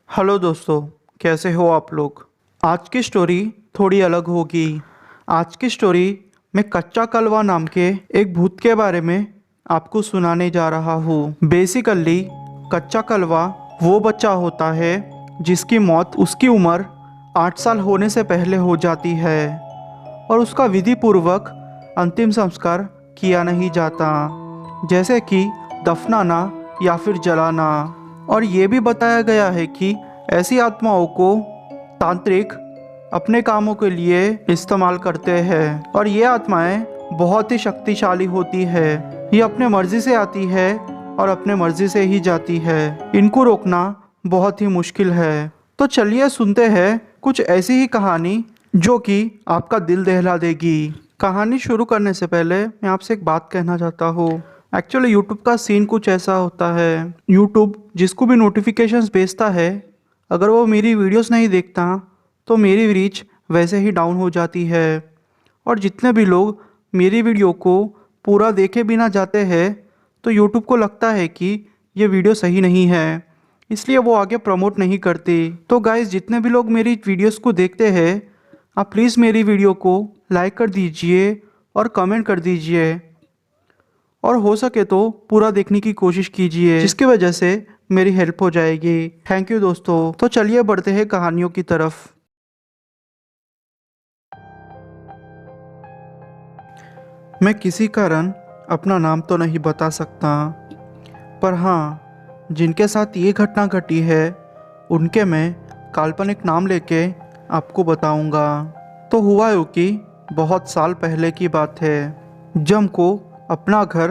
Hello दोस्तों, कैसे हो आप लोग। आज की स्टोरी थोड़ी अलग होगी। आज की स्टोरी मैं कच्चा कलवा नाम के एक भूत के बारे में आपको सुनाने जा रहा हूँ। बेसिकली कच्चा कलवा वो बच्चा होता है जिसकी मौत उसकी उम्र 8 साल होने से पहले हो जाती है और उसका विधि पूर्वक अंतिम संस्कार किया नहीं जाता, जैसे कि दफनाना या फिर जलाना। और ये भी बताया गया है कि ऐसी आत्माओं को तांत्रिक अपने कामों के लिए इस्तेमाल करते हैं और ये आत्माएं बहुत ही शक्तिशाली होती है। ये अपने मर्जी से आती है और अपने मर्जी से ही जाती है। इनको रोकना बहुत ही मुश्किल है। तो चलिए सुनते हैं कुछ ऐसी ही कहानी जो कि आपका दिल दहला देगी। कहानी शुरू करने से पहले मैं आपसे एक बात कहना चाहता हूँ। एक्चुअली यूट्यूब का सीन कुछ ऐसा होता है, यूट्यूब जिसको भी नोटिफिकेशंस भेजता है, अगर वो मेरी वीडियोस नहीं देखता तो मेरी रीच वैसे ही डाउन हो जाती है। और जितने भी लोग मेरी वीडियो को पूरा देखे बिना जाते हैं तो यूट्यूब को लगता है कि ये वीडियो सही नहीं है, इसलिए वो आगे प्रमोट नहीं करते। तो गाइस, जितने भी लोग मेरी वीडियोस को देखते हैं, आप प्लीज़ मेरी वीडियो को लाइक कर दीजिए और कमेंट कर दीजिए और हो सके तो पूरा देखने की कोशिश कीजिए, जिसकी वजह से मेरी हेल्प हो जाएगी। थैंक यू दोस्तों। तो चलिए बढ़ते हैं कहानियों की तरफ। मैं किसी कारण अपना नाम तो नहीं बता सकता, पर हाँ, जिनके साथ ये घटना घटी है उनके मैं काल्पनिक नाम लेके आपको बताऊंगा। तो हुआ यूँ कि बहुत साल पहले की बात है, जब को अपना घर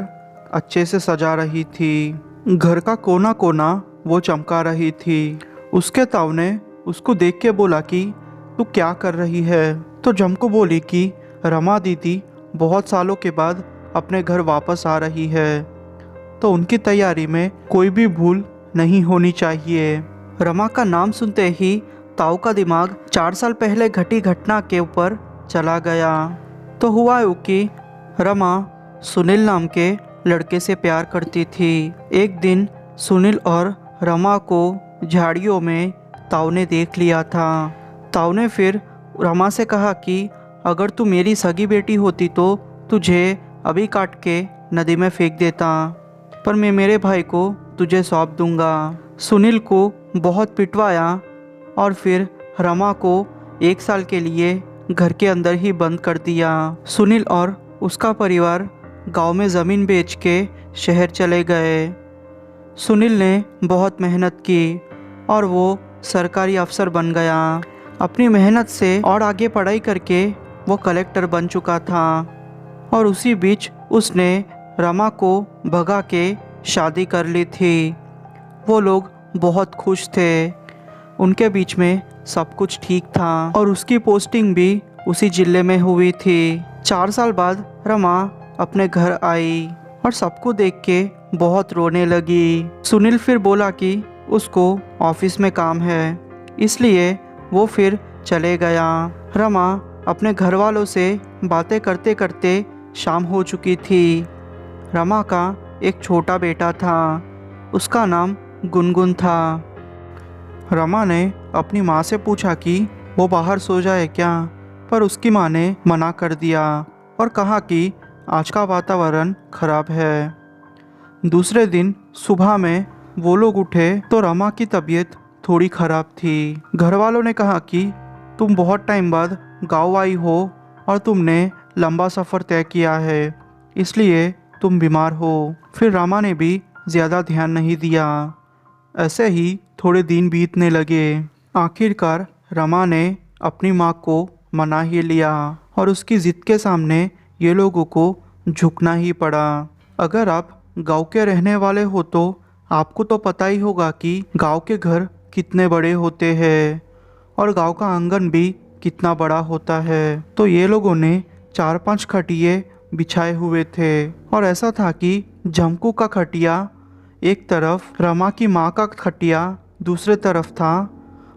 अच्छे से सजा रही थी। घर का कोना कोना वो चमका रही थी। उसके ताऊ ने उसको देख के बोला कि तू क्या कर रही है। तो जमको बोली कि रमा दीदी बहुत सालों के बाद अपने घर वापस आ रही है, तो उनकी तैयारी में कोई भी भूल नहीं होनी चाहिए। रमा का नाम सुनते ही ताऊ का दिमाग 4 साल पहले घटी घटना के ऊपर चला गया। तो हुआ यूँ कि रमा सुनील नाम के लड़के से प्यार करती थी। एक दिन सुनील और रमा को झाड़ियों में ताऊ ने देख लिया था। ताऊ ने फिर रमा से कहा कि अगर तू मेरी सगी बेटी होती तो तुझे अभी काट के नदी में फेंक देता, पर मैं मेरे भाई को तुझे सौंप दूंगा। सुनील को बहुत पिटवाया और फिर रमा को 1 साल के लिए घर के अंदर ही बंद कर दिया। सुनील और उसका परिवार गांव में ज़मीन बेच के शहर चले गए। सुनील ने बहुत मेहनत की और वो सरकारी अफसर बन गया। अपनी मेहनत से और आगे पढ़ाई करके वो कलेक्टर बन चुका था। और उसी बीच उसने रमा को भगा के शादी कर ली थी। वो लोग बहुत खुश थे, उनके बीच में सब कुछ ठीक था और उसकी पोस्टिंग भी उसी जिले में हुई थी। 4 साल बाद रमा अपने घर आई और सबको देख के बहुत रोने लगी। सुनील फिर बोला कि उसको ऑफिस में काम है, इसलिए वो फिर चले गया। रमा अपने घर वालों से बातें करते करते शाम हो चुकी थी। रमा का एक छोटा बेटा था, उसका नाम गुनगुन था। रमा ने अपनी माँ से पूछा कि वो बाहर सो जाए क्या, पर उसकी माँ ने मना कर दिया और कहा कि आज का वातावरण खराब है। दूसरे दिन सुबह में वो लोग उठे तो रमा की तबीयत थोड़ी खराब थी। घर वालों ने कहा कि तुम बहुत टाइम बाद गांव आई हो और तुमने लंबा सफ़र तय किया है, इसलिए तुम बीमार हो। फिर रमा ने भी ज़्यादा ध्यान नहीं दिया। ऐसे ही थोड़े दिन बीतने लगे। आखिरकार रमा ने अपनी माँ को मना ही लिया और उसकी ज़िद के सामने ये लोगों को झुकना ही पड़ा। अगर आप गांव के रहने वाले हो तो आपको तो पता ही होगा कि गांव के घर कितने बड़े होते हैं और गांव का आंगन भी कितना बड़ा होता है। तो ये लोगों ने 4-5 खटिये बिछाए हुए थे और ऐसा था कि जमकू का खटिया एक तरफ, रमा की माँ का खटिया दूसरे तरफ था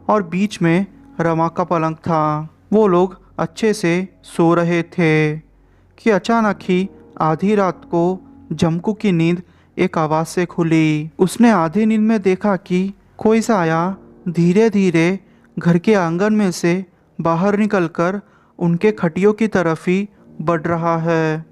और बीच में रमा का पलंग था। वो लोग अच्छे से सो रहे थे कि अचानक ही आधी रात को जमकू की नींद एक आवाज़ से खुली। उसने आधी नींद में देखा कि कोई सा आया धीरे धीरे घर के आंगन में से बाहर निकलकर उनके खटियों की तरफ ही बढ़ रहा है।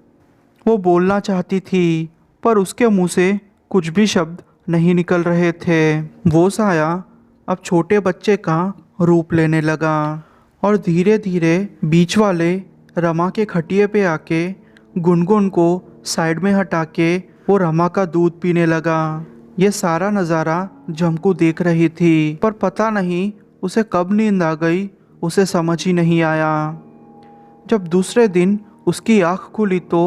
वो बोलना चाहती थी पर उसके मुंह से कुछ भी शब्द नहीं निकल रहे थे। वो साया अब छोटे बच्चे का रूप लेने लगा और धीरे धीरे बीच वाले रमा के खटिए पे आके गुनगुन को साइड में हटा के वो रमा का दूध पीने लगा। ये सारा नज़ारा झमकू देख रही थी पर पता नहीं उसे कब नींद आ गई, उसे समझ ही नहीं आया। जब दूसरे दिन उसकी आँख खुली तो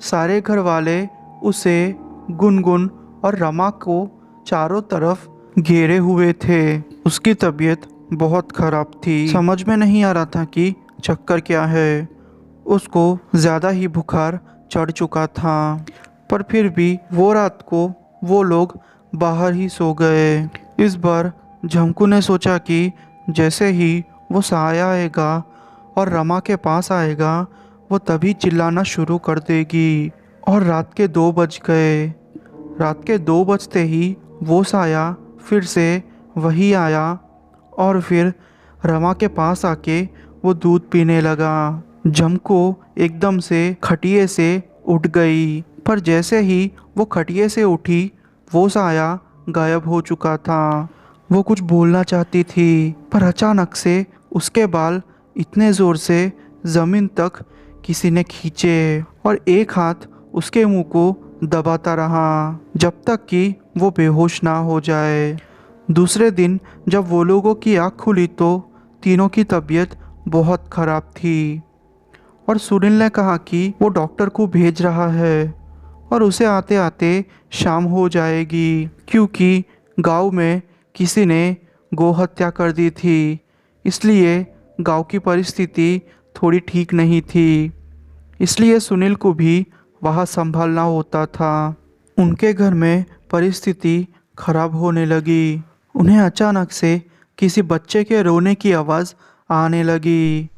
सारे घर वाले उसे, गुनगुन और रमा को चारों तरफ घेरे हुए थे। उसकी तबीयत बहुत खराब थी। समझ में नहीं आ रहा था कि चक्कर क्या है। उसको ज़्यादा ही बुखार चढ़ चुका था पर फिर भी वो रात को वो लोग बाहर ही सो गए। इस बार झमकू ने सोचा कि जैसे ही वो साया आएगा और रमा के पास आएगा वो तभी चिल्लाना शुरू कर देगी। और रात के 2 बज गए। रात के 2 बजते ही वो साया फिर से वही आया और फिर रमा के पास आके वो दूध पीने लगा। झमको एकदम से खटिए से उठ गई पर जैसे ही वो खटिए से उठी वो साया गायब हो चुका था। वो कुछ बोलना चाहती थी पर अचानक से उसके बाल इतने ज़ोर से ज़मीन तक किसी ने खींचे और एक हाथ उसके मुंह को दबाता रहा जब तक कि वो बेहोश ना हो जाए। दूसरे दिन जब वो लोगों की आँख खुली तो तीनों की तबीयत बहुत ख़राब थी और सुनील ने कहा कि वो डॉक्टर को भेज रहा है और उसे आते आते शाम हो जाएगी क्योंकि गांव में किसी ने गोहत्या कर दी थी, इसलिए गांव की परिस्थिति थोड़ी ठीक नहीं थी। इसलिए सुनील को भी वहाँ संभालना होता था। उनके घर में परिस्थिति खराब होने लगी। उन्हें अचानक से किसी बच्चे के रोने की आवाज़ आने लगी।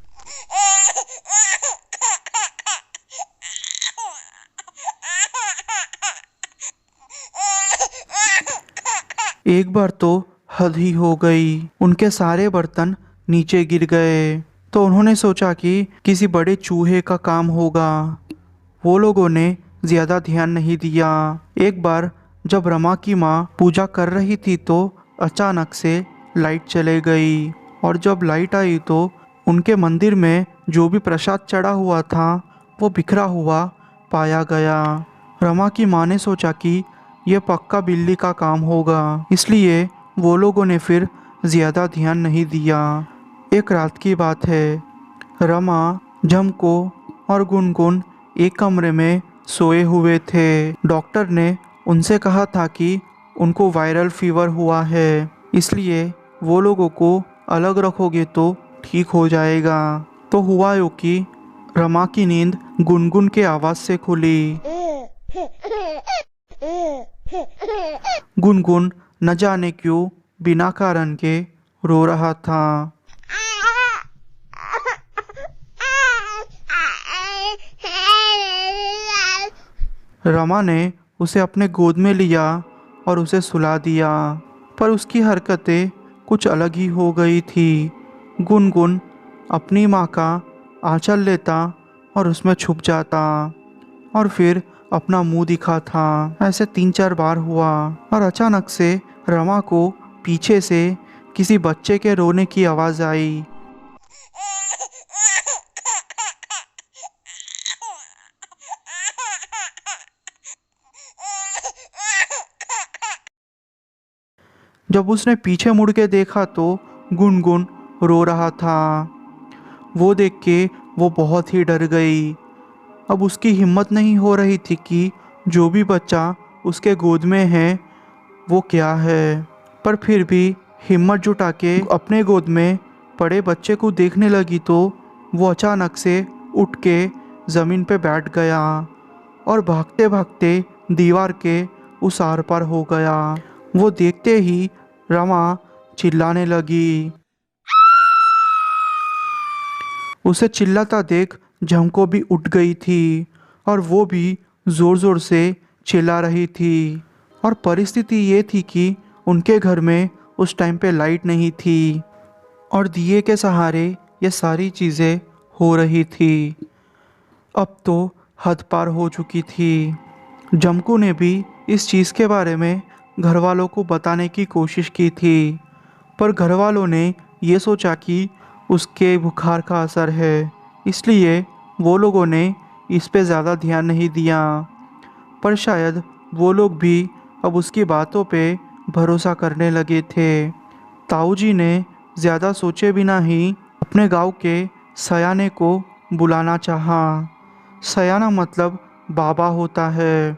एक बार तो हद ही हो गई। उनके सारे बर्तन नीचे गिर गए तो उन्होंने सोचा कि किसी बड़े चूहे का काम होगा। वो लोगों ने ज़्यादा ध्यान नहीं दिया। एक बार जब रमा की माँ पूजा कर रही थी तो अचानक से लाइट चले गई और जब लाइट आई तो उनके मंदिर में जो भी प्रसाद चढ़ा हुआ था वो बिखरा हुआ पाया गया। रमा की माँ ने सोचा कि यह पक्का बिल्ली का काम होगा, इसलिए वो लोगों ने फिर ज़्यादा ध्यान नहीं दिया। एक रात की बात है। रमा, झमको और गुनगुन एक कमरे में सोए हुए थे। डॉक्टर ने उनसे कहा था कि उनको वायरल फीवर हुआ है, इसलिए वो लोगों को अलग रखोगे तो ठीक हो जाएगा। तो हुआ यूँ कि रमा की नींद गुनगुन के आवाज़ से खुली। गुनगुन न जाने क्यों बिना कारण के रो रहा था। रमा ने उसे अपने गोद में लिया और उसे सुला दिया पर उसकी हरकतें कुछ अलग ही हो गई थी। गुनगुन अपनी माँ का आंचल लेता और उसमें छुप जाता और फिर अपना मुंह दिखा था। ऐसे 3-4 बार हुआ और अचानक से रमा को पीछे से किसी बच्चे के रोने की आवाज़ आई। जब उसने पीछे मुड़ के देखा तो गुनगुन रो रहा था। वो देख के वो बहुत ही डर गई। अब उसकी हिम्मत नहीं हो रही थी कि जो भी बच्चा उसके गोद में है वो क्या है, पर फिर भी हिम्मत जुटा के अपने गोद में पड़े बच्चे को देखने लगी तो वो अचानक से उठ के ज़मीन पे बैठ गया और भागते भागते दीवार के उस आर पार हो गया। वो देखते ही रमा चिल्लाने लगी। उसे चिल्लाता देख झमको भी उठ गई थी और वो भी ज़ोर ज़ोर से चिल्ला रही थी। और परिस्थिति ये थी कि उनके घर में उस टाइम पे लाइट नहीं थी और दिए के सहारे ये सारी चीज़ें हो रही थी। अब तो हद पार हो चुकी थी। जमकू ने भी इस चीज़ के बारे में घर वालों को बताने की कोशिश की थी, पर घर वालों ने ये सोचा कि उसके बुखार का असर है, इसलिए वो लोगों ने इस पे ज़्यादा ध्यान नहीं दिया। पर शायद वो लोग भी अब उसकी बातों पे भरोसा करने लगे थे। ताऊ जी ने ज़्यादा सोचे बिना ही अपने गांव के सयाने को बुलाना चाहा। सयाना मतलब बाबा होता है।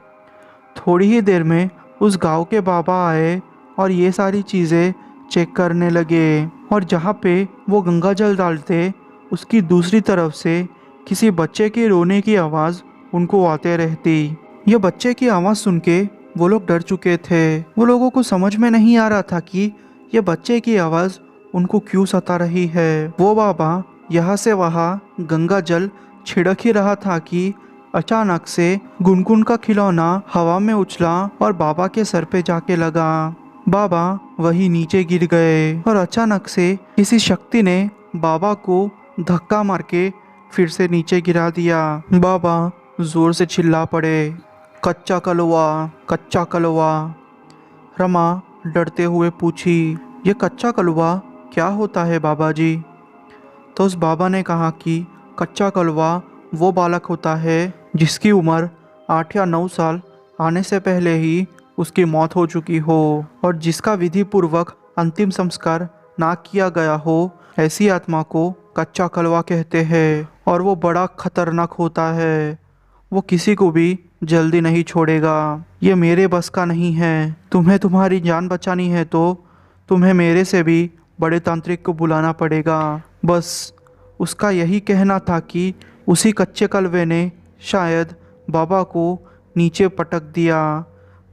थोड़ी ही देर में उस गांव के बाबा आए और ये सारी चीज़ें चेक करने लगे। और जहाँ पे वो गंगा जल डालते, उसकी दूसरी तरफ से किसी बच्चे के रोने की आवाज़ उनको आते रहती। ये बच्चे की आवाज़ सुन के वो लोग डर चुके थे। वो लोगों को समझ में नहीं आ रहा था कि ये बच्चे की आवाज़ उनको क्यों सता रही है। वो बाबा यहाँ से वहाँ गंगा जल छिड़क ही रहा था कि अचानक से गुनगुन का खिलौना हवा में उछला और बाबा के सर पे जाके लगा। बाबा वही नीचे गिर गए और अचानक से किसी शक्ति ने बाबा को धक्का मार के फिर से नीचे गिरा दिया। बाबा जोर से चिल्ला पड़े, कच्चा कलवा, कच्चा कलवा। रमा डरते हुए पूछी, ये कच्चा कलवा क्या होता है बाबा जी? तो उस बाबा ने कहा कि कच्चा कलवा वो बालक होता है जिसकी उम्र 8 या 9 साल आने से पहले ही उसकी मौत हो चुकी हो और जिसका विधि पूर्वक अंतिम संस्कार ना किया गया हो, ऐसी आत्मा को कच्चा कलवा कहते हैं। और वो बड़ा खतरनाक होता है। वो किसी को भी जल्दी नहीं छोड़ेगा। ये मेरे बस का नहीं है। तुम्हें तुम्हारी जान बचानी है तो तुम्हें मेरे से भी बड़े तांत्रिक को बुलाना पड़ेगा। बस उसका यही कहना था कि उसी कच्चे कलवे ने शायद बाबा को नीचे पटक दिया।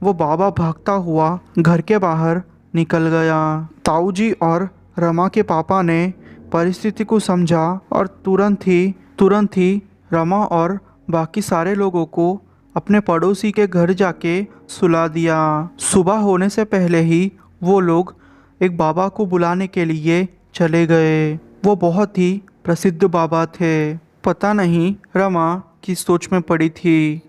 वो बाबा भागता हुआ घर के बाहर निकल गया। ताऊ जी और रमा के पापा ने परिस्थिति को समझा और तुरंत ही रमा और बाकी सारे लोगों को अपने पड़ोसी के घर जाके सुला दिया। सुबह होने से पहले ही वो लोग एक बाबा को बुलाने के लिए चले गए। वो बहुत ही प्रसिद्ध बाबा थे। पता नहीं रमा किस सोच में पड़ी थी।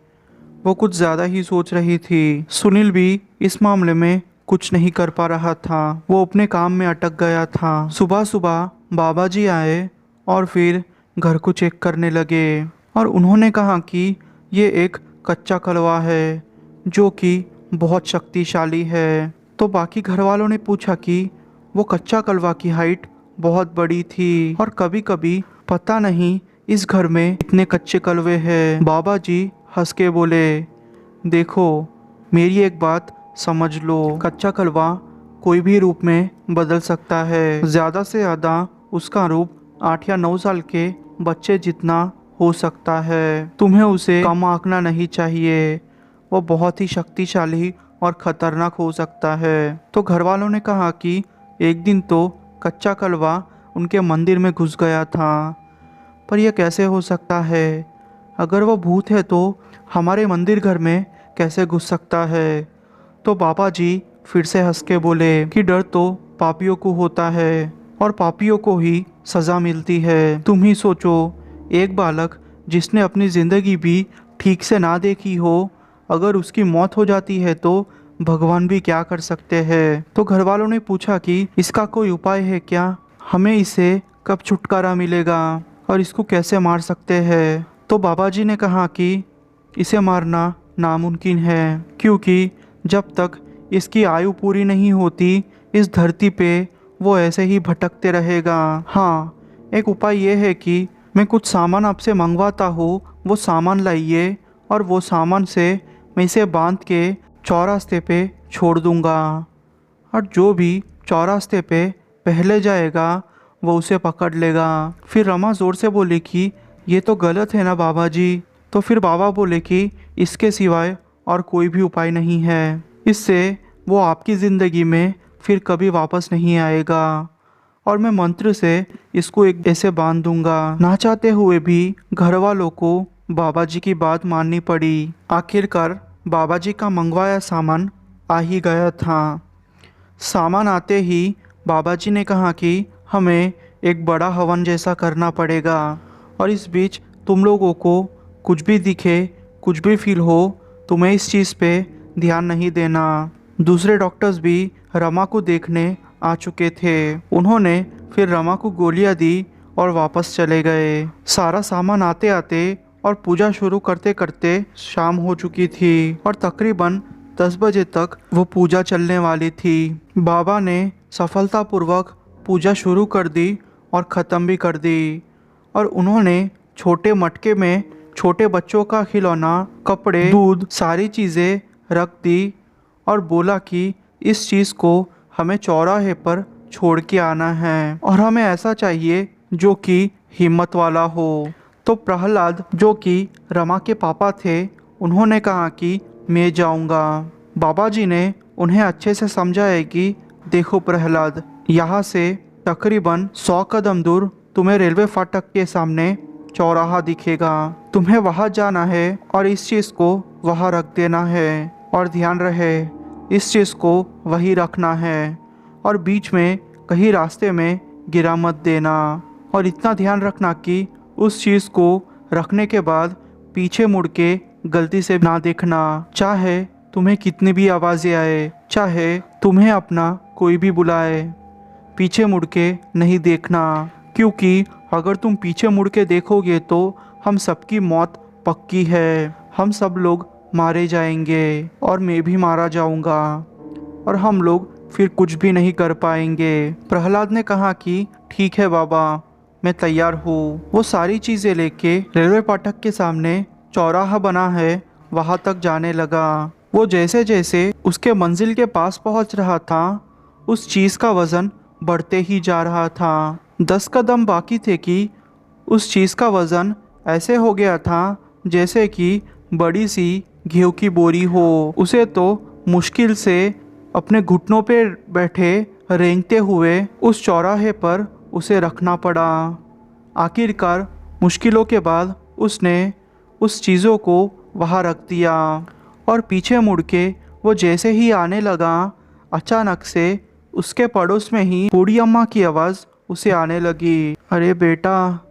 वो कुछ ज़्यादा ही सोच रही थी। सुनील भी इस मामले में कुछ नहीं कर पा रहा था। वो अपने काम में अटक गया था। सुबह सुबह बाबा जी आए और फिर घर को चेक करने लगे और उन्होंने कहा कि ये एक कच्चा कलवा है जो कि बहुत शक्तिशाली है। तो बाकी घर वालों ने पूछा कि वो कच्चा कलवा की हाइट बहुत बड़ी थी और कभी कभी पता नहीं इस घर में इतने कच्चे कलवे हैं। बाबा जी हंस के बोले, देखो मेरी एक बात समझ लो, कच्चा कलवा कोई भी रूप में बदल सकता है। ज़्यादा से ज़्यादा उसका रूप 8 या 9 साल के बच्चे जितना हो सकता है। तुम्हें उसे कम आंकना नहीं चाहिए। वो बहुत ही शक्तिशाली और ख़तरनाक हो सकता है। तो घर वालों ने कहा कि एक दिन तो कच्चा कलवा उनके मंदिर में घुस गया था, पर यह कैसे हो सकता है? अगर वो भूत है तो हमारे मंदिर घर में कैसे घुस सकता है? तो बाबा जी फिर से हंस के बोले कि डर तो पापियों को होता है और पापियों को ही सज़ा मिलती है। तुम ही सोचो, एक बालक जिसने अपनी ज़िंदगी भी ठीक से ना देखी हो, अगर उसकी मौत हो जाती है तो भगवान भी क्या कर सकते हैं। तो घर वालों ने पूछा कि इसका कोई उपाय है क्या? हमें इसे कब छुटकारा मिलेगा और इसको कैसे मार सकते हैं? तो बाबा जी ने कहा कि इसे मारना नामुमकिन है, क्योंकि जब तक इसकी आयु पूरी नहीं होती इस धरती पे वो ऐसे ही भटकते रहेगा। हाँ, एक उपाय ये है कि मैं कुछ सामान आपसे मंगवाता हूँ, वो सामान लाइए और वो सामान से मैं इसे बांध के चौरास्ते पे छोड़ दूँगा और जो भी चौरास्ते पे पहले जाएगा वो उसे पकड़ लेगा। फिर रमा ज़ोर से बोली कि ये तो गलत है ना बाबा जी। तो फिर बाबा बोले कि इसके सिवाय और कोई भी उपाय नहीं है। इससे वो आपकी ज़िंदगी में फिर कभी वापस नहीं आएगा और मैं मंत्र से इसको एक ऐसे बांध दूंगा। ना चाहते हुए भी घर वालों को बाबा जी की बात माननी पड़ी। आखिरकार बाबा जी का मंगवाया सामान आ ही गया था। सामान आते ही बाबा जी ने कहा कि हमें एक बड़ा हवन जैसा करना पड़ेगा, और इस बीच तुम लोगों को कुछ भी दिखे, कुछ भी फील हो, तुम्हें इस चीज़ पे ध्यान नहीं देना। दूसरे डॉक्टर्स भी रमा को देखने आ चुके थे। उन्होंने फिर रमा को गोलियां दी और वापस चले गए। सारा सामान आते आते और पूजा शुरू करते करते शाम हो चुकी थी और तकरीबन 10 बजे तक वो पूजा चलने वाली थी। बाबा ने सफलतापूर्वक पूजा शुरू कर दी और ख़त्म भी कर दी, और उन्होंने छोटे मटके में छोटे बच्चों का खिलौना, कपड़े, दूध, सारी चीज़ें रख दी और बोला कि इस चीज़ को हमें चौराहे पर छोड़ के आना है और हमें ऐसा चाहिए जो कि हिम्मत वाला हो। तो प्रहलाद, जो कि रमा के पापा थे, उन्होंने कहा कि मैं जाऊंगा। बाबा जी ने उन्हें अच्छे से समझाया कि देखो प्रहलाद, यहाँ से तकरीबन 100 कदम दूर तुम्हें रेलवे फाटक के सामने चौराहा दिखेगा। तुम्हें वहाँ जाना है और इस चीज़ को वहाँ रख देना है, और ध्यान रहे इस चीज़ को वही रखना है, और बीच में कहीं रास्ते में गिरा मत देना, और इतना ध्यान रखना कि उस चीज़ को रखने के बाद पीछे मुड़ के गलती से ना देखना। चाहे तुम्हें कितनी भी आवाज़ें आए, चाहे तुम्हें अपना कोई भी बुलाए, पीछे मुड़ के नहीं देखना, क्योंकि अगर तुम पीछे मुड़ के देखोगे तो हम सबकी मौत पक्की है। हम सब लोग मारे जाएंगे और मैं भी मारा जाऊंगा, और हम लोग फिर कुछ भी नहीं कर पाएंगे। प्रहलाद ने कहा कि ठीक है बाबा, मैं तैयार हूँ। वो सारी चीज़ें लेके रेलवे फाटक के सामने चौराहा बना है, वहाँ तक जाने लगा। वो जैसे जैसे उसके मंजिल के पास पहुँच रहा था, उस चीज़ का वज़न बढ़ते ही जा रहा था। 10 कदम बाकी थे कि उस चीज़ का वज़न ऐसे हो गया था जैसे कि बड़ी सी गेहूं की बोरी हो। उसे तो मुश्किल से अपने घुटनों पे बैठे रेंगते हुए उस चौराहे पर उसे रखना पड़ा। आखिरकार मुश्किलों के बाद उसने उस चीज़ों को वहाँ रख दिया, और पीछे मुड़ के वो जैसे ही आने लगा, अचानक से उसके पड़ोस में ही बूढ़ी अम्मा की आवाज़ उसे आने लगी। अरे बेटा,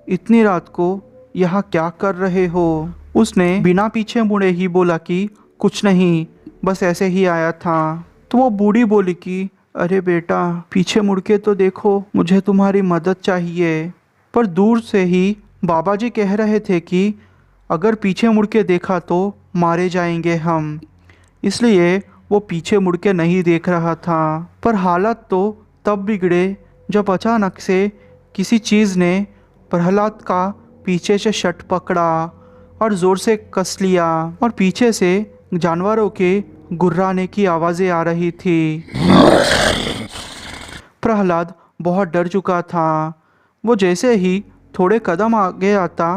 इतनी रात को यहाँ क्या कर रहे हो? उसने बिना पीछे मुड़े ही बोला कि कुछ नहीं, बस ऐसे ही आया था। तो वो बूढ़ी बोली कि अरे बेटा, पीछे मुड़ के तो देखो, मुझे तुम्हारी मदद चाहिए। पर दूर से ही बाबा जी कह रहे थे कि अगर पीछे मुड़ के देखा तो मारे जाएंगे हम, इसलिए वो पीछे मुड़ के नहीं देख रहा था। पर हालात तो तब बिगड़े जब अचानक से किसी चीज़ ने प्रहलाद का पीछे से शर्ट पकड़ा और ज़ोर से कस लिया, और पीछे से जानवरों के गुर्राने की आवाज़ें आ रही थी। प्रहलाद बहुत डर चुका था। वो जैसे ही थोड़े कदम आगे आता,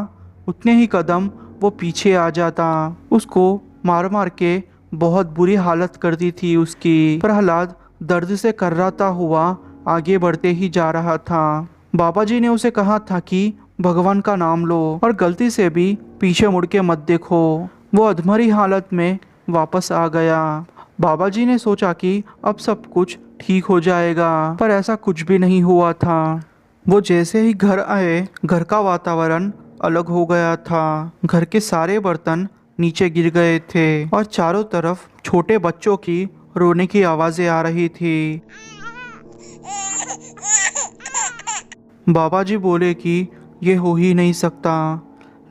उतने ही कदम वो पीछे आ जाता। उसको मार मार के बहुत बुरी हालत कर दी थी उसकी। प्रहलाद दर्द से कर्राता हुआ आगे बढ़ते ही जा रहा था। बाबा जी ने उसे कहा था कि भगवान का नाम लो और गलती से भी पीछे मुड़ के मत देखो। वो अधमरी हालत में वापस आ गया। बाबा जी ने सोचा कि अब सब कुछ ठीक हो जाएगा, पर ऐसा कुछ भी नहीं हुआ था। वो जैसे ही घर आए, घर का वातावरण अलग हो गया था। घर के सारे बर्तन नीचे गिर गए थे और चारों तरफ छोटे बच्चों की रोने की आवाज़ें आ रही थी। बाबा जी बोले कि ये हो ही नहीं सकता,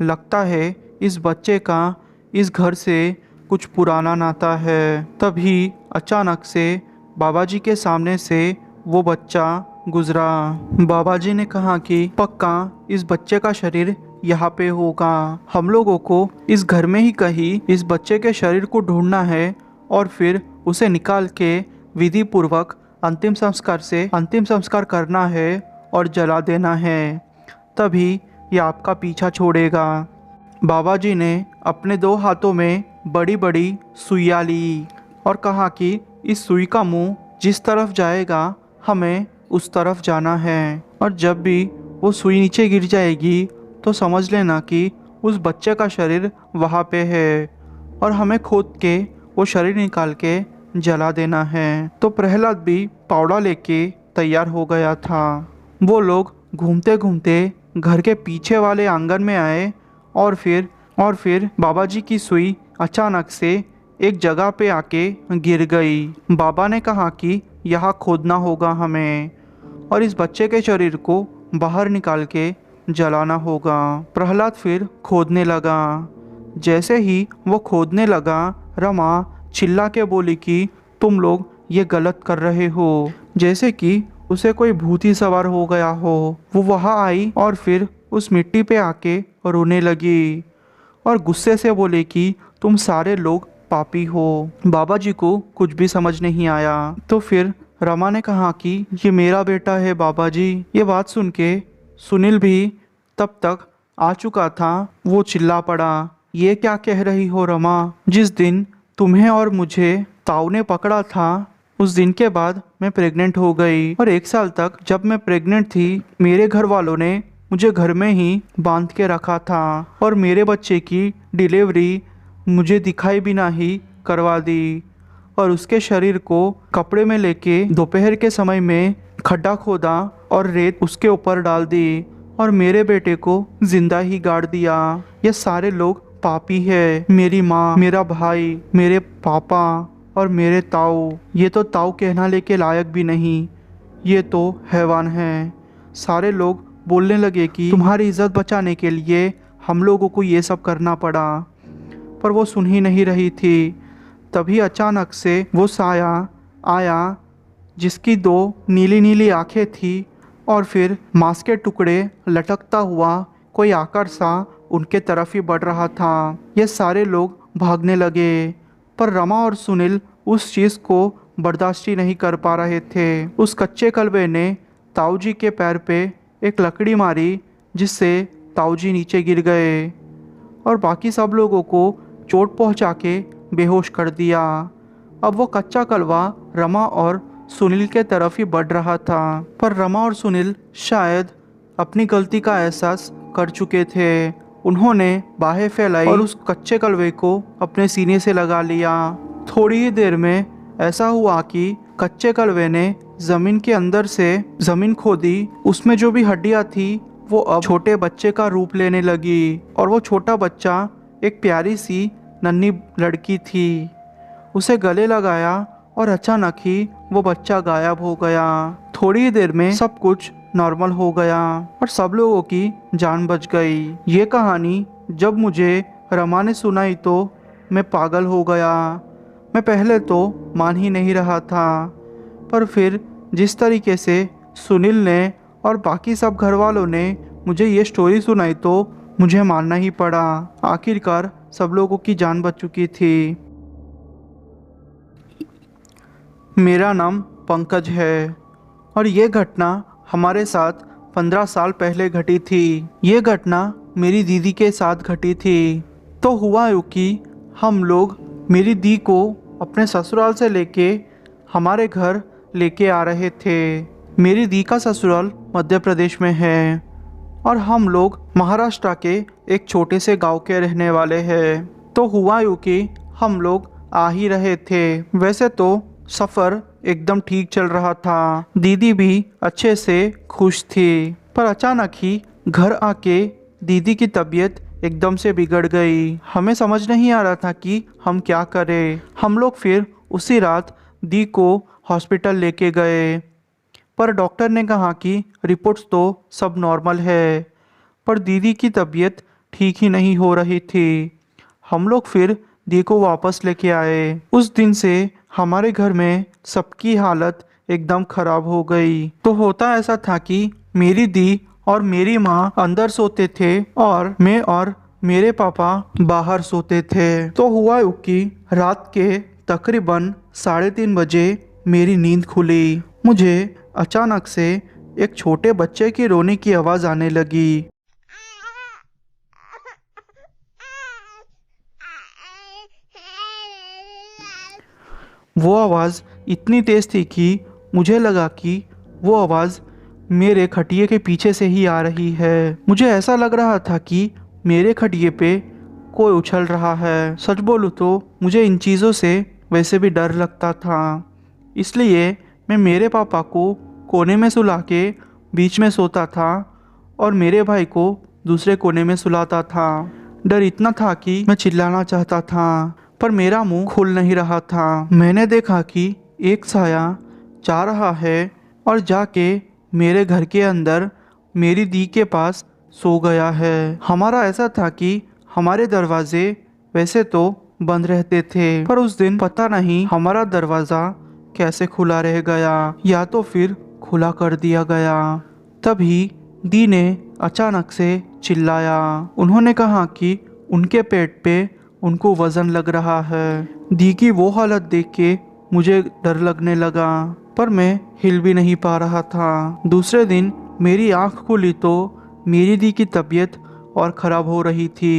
लगता है इस बच्चे का इस घर से कुछ पुराना नाता है। तभी अचानक से बाबा जी के सामने से वो बच्चा गुजरा। बाबा जी ने कहा कि पक्का इस बच्चे का शरीर यहाँ पे होगा, हम लोगों को इस घर में ही कहीं इस बच्चे के शरीर को ढूंढना है और फिर उसे निकाल के विधि पूर्वक अंतिम संस्कार करना है और जला देना है, तभी ये आपका पीछा छोड़ेगा। बाबा जी ने अपने 2 हाथों में बड़ी बड़ी सुइयाँ ली और कहा कि इस सुई का मुंह जिस तरफ जाएगा हमें उस तरफ जाना है, और जब भी वो सुई नीचे गिर जाएगी तो समझ लेना कि उस बच्चे का शरीर वहाँ पे है, और हमें खोद के वो शरीर निकाल के जला देना है। तो प्रहलाद भी पावड़ा लेके तैयार हो गया था। वो लोग घूमते घूमते घर के पीछे वाले आंगन में आए और फिर बाबा जी की सुई अचानक से एक जगह पे आके गिर गई। बाबा ने कहा कि यहाँ खोदना होगा हमें और इस बच्चे के शरीर को बाहर निकाल के जलाना होगा। प्रहलाद फिर खोदने लगा। जैसे ही वो खोदने लगा, रमा चिल्ला के बोली कि तुम लोग ये गलत कर रहे हो। जैसे कि उसे कोई भूत ही सवार हो गया हो। वो वहाँ आई और फिर उस मिट्टी पे आके रोने लगी और गुस्से से बोले कि तुम सारे लोग पापी हो। बाबा जी को कुछ भी समझ नहीं आया। तो फिर रमा ने कहा कि ये मेरा बेटा है बाबा जी। ये बात सुन के सुनील भी तब तक आ चुका था। वो चिल्ला पड़ा, ये क्या कह रही हो रमा? जिस दिन तुम्हें और मुझे ताऊ ने पकड़ा था उस दिन के बाद मैं प्रेग्नेंट हो गई और 1 साल तक जब मैं प्रेग्नेंट थी मेरे घर वालों ने मुझे घर में ही बांध के रखा था और मेरे बच्चे की डिलीवरी मुझे दिखाई बिना ही करवा दी और उसके शरीर को कपड़े में लेके दोपहर के समय में खड्डा खोदा और रेत उसके ऊपर डाल दी और मेरे बेटे को जिंदा ही गाड़ दिया। ये सारे लोग पापी है। मेरी माँ, मेरा भाई, मेरे पापा और मेरे ताऊ। ये तो ताऊ कहना लेके लायक भी नहीं, ये तो हैवान है। सारे लोग बोलने लगे कि तुम्हारी इज्जत बचाने के लिए हम लोगों को ये सब करना पड़ा, पर वो सुन ही नहीं रही थी। तभी अचानक से वो साया आया जिसकी 2 नीली नीली आंखें थी और फिर मांस के टुकड़े लटकता हुआ कोई आकार सा उनके तरफ ही बढ़ रहा था। ये सारे लोग भागने लगे पर रमा और सुनील उस चीज़ को बर्दाश्त ही नहीं कर पा रहे थे। उस कच्चे कलवे ने ताऊ जी के पैर पे एक लकड़ी मारी जिससे ताऊ जी नीचे गिर गए और बाकी सब लोगों को चोट पहुंचा के बेहोश कर दिया। अब वो कच्चा कलवा रमा और सुनील के तरफ ही बढ़ रहा था पर रमा और सुनील शायद अपनी गलती का एहसास कर चुके थे। उन्होंने बाहें फैलाई और उस कच्चे कलवे को अपने सीने से लगा लिया। थोड़ी ही देर में ऐसा हुआ कि कच्चे कलवे ने जमीन के अंदर से जमीन खोदी। उसमें जो भी हड्डियां थी वो अब छोटे बच्चे का रूप लेने लगी और वो छोटा बच्चा एक प्यारी सी नन्ही लड़की थी। उसे गले लगाया और अचानक ही वो बच्चा गायब हो गया। थोड़ी ही देर में सब कुछ नॉर्मल हो गया और सब लोगों की जान बच गई। ये कहानी जब मुझे रमा ने सुनाई तो मैं पागल हो गया। मैं पहले तो मान ही नहीं रहा था, पर फिर जिस तरीके से सुनील ने और बाकी सब घर वालों ने मुझे ये स्टोरी सुनाई तो मुझे मानना ही पड़ा। आखिरकार सब लोगों की जान बच चुकी थी। मेरा नाम पंकज है और ये घटना हमारे साथ 15 साल पहले घटी थी। ये घटना मेरी दीदी के साथ घटी थी। तो हुआ यूँ कि हम लोग मेरी दी को अपने ससुराल से लेके हमारे घर लेके आ रहे थे। मेरी दी का ससुराल मध्य प्रदेश में है और हम लोग महाराष्ट्र के एक छोटे से गांव के रहने वाले हैं। तो हुआ यूँ कि हम लोग आ ही रहे थे। वैसे तो सफ़र एकदम ठीक चल रहा था, दीदी भी अच्छे से खुश थी, पर अचानक ही घर आके दीदी की तबीयत एकदम से बिगड़ गई। हमें समझ नहीं आ रहा था कि हम क्या करें। हम लोग फिर उसी रात दी को हॉस्पिटल लेके गए, पर डॉक्टर ने कहा कि रिपोर्ट्स तो सब नॉर्मल है, पर दीदी की तबीयत ठीक ही नहीं हो रही थी। हम लोग फिर दी को वापस लेके आए। उस दिन से हमारे घर में सबकी हालत एकदम खराब हो गई। तो होता ऐसा था कि मेरी दी और मेरी माँ अंदर सोते थे और मैं और मेरे पापा बाहर सोते थे। तो हुआ यूँ कि रात के तकरीबन 3:30 बजे मेरी नींद खुली। मुझे अचानक से एक छोटे बच्चे की रोने की आवाज़ आने लगी। वो आवाज़ इतनी तेज़ थी कि मुझे लगा कि वो आवाज़ मेरे खटिए के पीछे से ही आ रही है। मुझे ऐसा लग रहा था कि मेरे खटिए पे कोई उछल रहा है। सच बोलूँ तो मुझे इन चीज़ों से वैसे भी डर लगता था। इसलिए मैं मेरे पापा को कोने में सुला के बीच में सोता था और मेरे भाई को दूसरे कोने में सुलाता था। डर इतना था कि मैं चिल्लाना चाहता था पर मेरा मुंह खुल नहीं रहा था। मैंने देखा कि एक साया जा रहा है और जाके मेरे घर के अंदर मेरी दी के पास सो गया है। हमारा ऐसा था कि हमारे दरवाजे वैसे तो बंद रहते थे पर उस दिन पता नहीं हमारा दरवाज़ा कैसे खुला रह गया या तो फिर खुला कर दिया गया। तभी दी ने अचानक से चिल्लाया। उन्होंने कहा कि उनके पेट पे उनको वजन लग रहा है। दी की वो हालत देख के मुझे डर लगने लगा पर मैं हिल भी नहीं पा रहा था। दूसरे दिन मेरी आंख खुली तो मेरी दी की तबीयत और ख़राब हो रही थी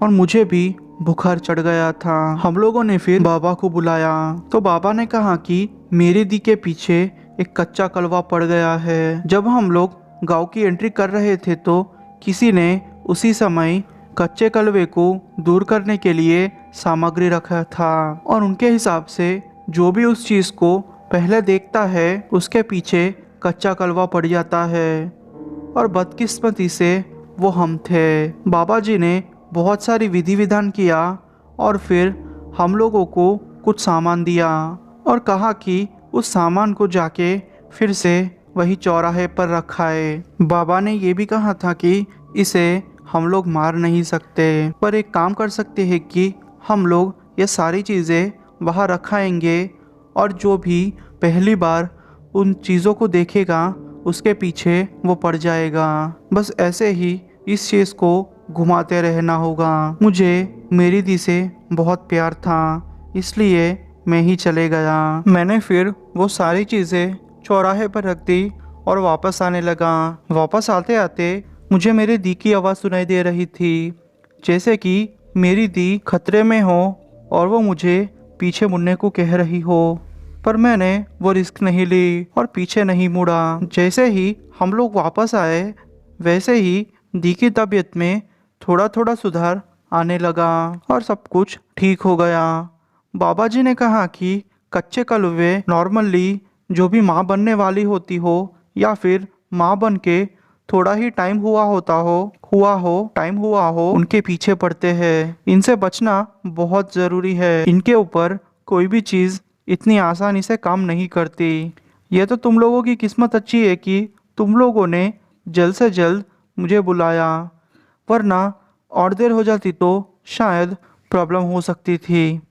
और मुझे भी बुखार चढ़ गया था। हम लोगों ने फिर बाबा को बुलाया तो बाबा ने कहा कि मेरी दी के पीछे एक कच्चा कलवा पड़ गया है। जब हम लोग गांव की एंट्री कर रहे थे तो किसी ने उसी समय कच्चे कलवे को दूर करने के लिए सामग्री रखा था और उनके हिसाब से जो भी उस चीज़ को पहले देखता है उसके पीछे कच्चा कलवा पड़ जाता है और बदकिस्मती से वो हम थे। बाबा जी ने बहुत सारी विधि विधान किया और फिर हम लोगों को कुछ सामान दिया और कहा कि उस सामान को जाके फिर से वही चौराहे पर रखाए। बाबा ने ये भी कहा था कि इसे हम लोग मार नहीं सकते पर एक काम कर सकते हैं कि हम लोग ये सारी चीज़ें वहाँ रखाएंगे और जो भी पहली बार उन चीज़ों को देखेगा उसके पीछे वो पड़ जाएगा। बस ऐसे ही इस चीज़ को घुमाते रहना होगा। मुझे मेरी दी से बहुत प्यार था इसलिए मैं ही चले गया। मैंने फिर वो सारी चीज़ें चौराहे पर रख दी और वापस आने लगा। वापस आते आते मुझे मेरी दी की आवाज़ सुनाई दे रही थी जैसे कि मेरी दी खतरे में हो और वो मुझे पीछे मुड़ने को कह रही हो पर मैंने वो रिस्क नहीं ली और पीछे नहीं मुड़ा। जैसे ही हम लोग वापस आए वैसे ही दी की तबीयत में थोड़ा थोड़ा सुधार आने लगा और सब कुछ ठीक हो गया। बाबा जी ने कहा कि कच्चे कलवे नॉर्मली जो भी माँ बनने वाली होती हो या फिर माँ बन के थोड़ा ही टाइम हुआ हो उनके पीछे पड़ते हैं। इनसे बचना बहुत ज़रूरी है। इनके ऊपर कोई भी चीज़ इतनी आसानी से काम नहीं करती। यह तो तुम लोगों की किस्मत अच्छी है कि तुम लोगों ने जल्द से जल्द मुझे बुलाया वरना और देर हो जाती तो शायद प्रॉब्लम हो सकती थी।